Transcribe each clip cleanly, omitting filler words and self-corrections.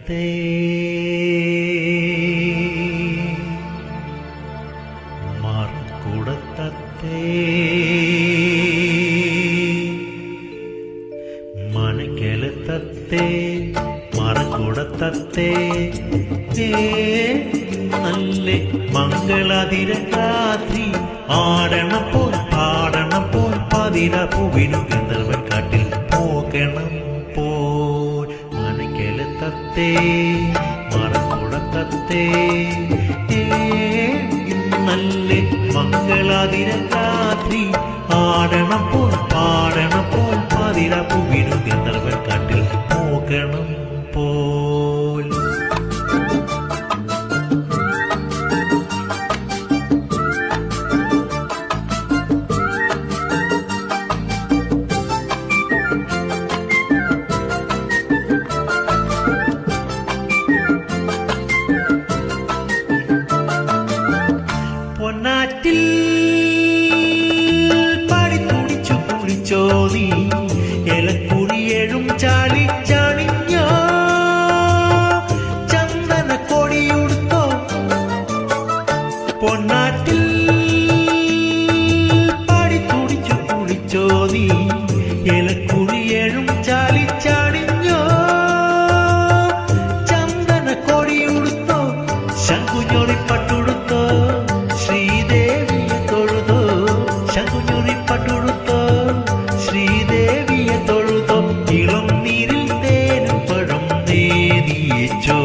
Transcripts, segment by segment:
തത്തേ മറക്കുടത്തത്തേ മനക്കലത്തത്തേ മറക്കുടത്തത്തേ നല്ല മംഗളാതിരരാത്രി ആടണപ്പോൾ പാടണപ്പോൾ പതിര പൂവിനു ഗന്ധർവൻ കാട്ടിൽ പോകണം പോൽ മനക്കലത്തത്തേ മറക്കുടത്തത്തേ നല്ല മംഗളാതിരരാത്രി ആടണപ്പോൾ പാടണപ്പോൾ പതിര പൂവിനു ഗന്ധർവൻ കാട്ടിൽ പോകണം പോൽ പൊന്നാറ്റിൽ പാടി തുടിച്ചു കുളിച്ചോ നീ എലക്കുറിയേഴും ചാലിച്ചാണിഞ്ഞോ ചന്ദന കൊടിയുടുത്തോ പൊന്നാറ്റിൽ പാടി തുടിച്ചു കുളിച്ചോ നീ എലക്കുറിയേഴും ചാലിച്ചാണിഞ്ഞോ ചന്ദന കൊടിയുടുത്തോ ശങ്കുഞ്ഞൊളിപ്പട്ടുടുത്തോ ശ്രീദേവിയെ തൊഴുതോ ശങ്കുഞ്ഞൊളിപ്പട്ടുടുത്തോ ശ്രീദേവിയെ തൊഴുതോ ഇളം നീരിൽ തേനും പഴം നേദിയേച്ചോ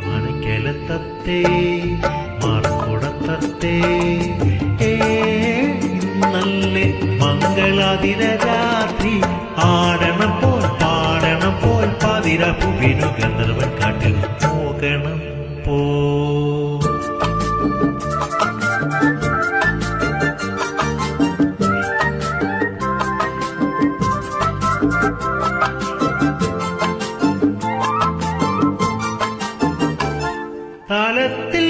മനക്കലത്തത്തേ മറക്കുടത്തത്തേ നല്ല മംഗളാതിരരാത്രി ആടണപ്പോൾ പാടണപ്പോൾ പതിര പൂവിനു ഗന്ധർവൻ കാട്ടിൽ പോകണം പോ താലത്തിൽ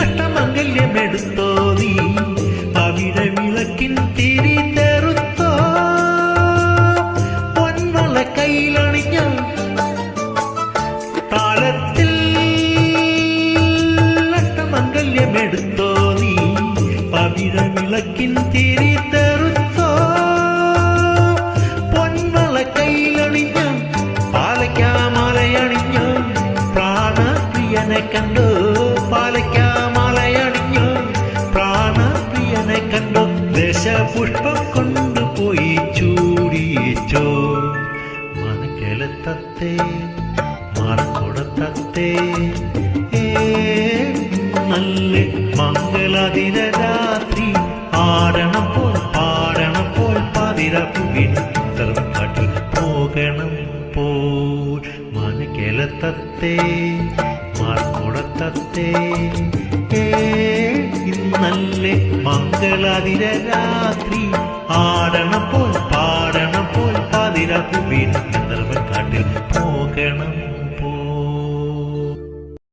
അഷ്ടമംഗല്യമെടുത്തോ നീ അവിടെ വിളക്കിൻ തിരി തെറുത്തോ പൊന്മള കയ്യിലണിഞ്ഞോ താലത്തിൽ അഷ്ടമംഗല്യമെടുത്തോ നീ അവിടെ വിളക്കിൻ തിരി തെറുത്തോ പൊന്മള കയ്യിലണിഞ്ഞോ പാലയ്ക്കാമലയണിഞ്ഞോ പ്രാണപ്രിയനെ കണ്ടോ പാലയ്ക്കാമലയണിഞ്ഞോ പ്രാണപ്രിയനെ കണ്ടോ ദശപുഷ്പം കൊണ്ടുപോയി ചൂടിയേച്ചോ മനക്കലത്തത്തേ മറക്കുടത്തത്തേ നല്ല മംഗളാതിരരാത്രി ആടണപ്പോൾ പാടണപ്പോൾ പതിര പൂവിനു ഗന്ധർവൻ കാട്ടിൽ പോകണം പോൽ മനക്കലത്തത്തേ മറക്കുടത്തത്തേ നല്ല മംഗളാതിരരാത്രി ആടണപ്പോൾ പാടണപ്പോൾ പതിര പൂവിനു ഗന്ധർവൻ കാട്ടിൽ പോകണം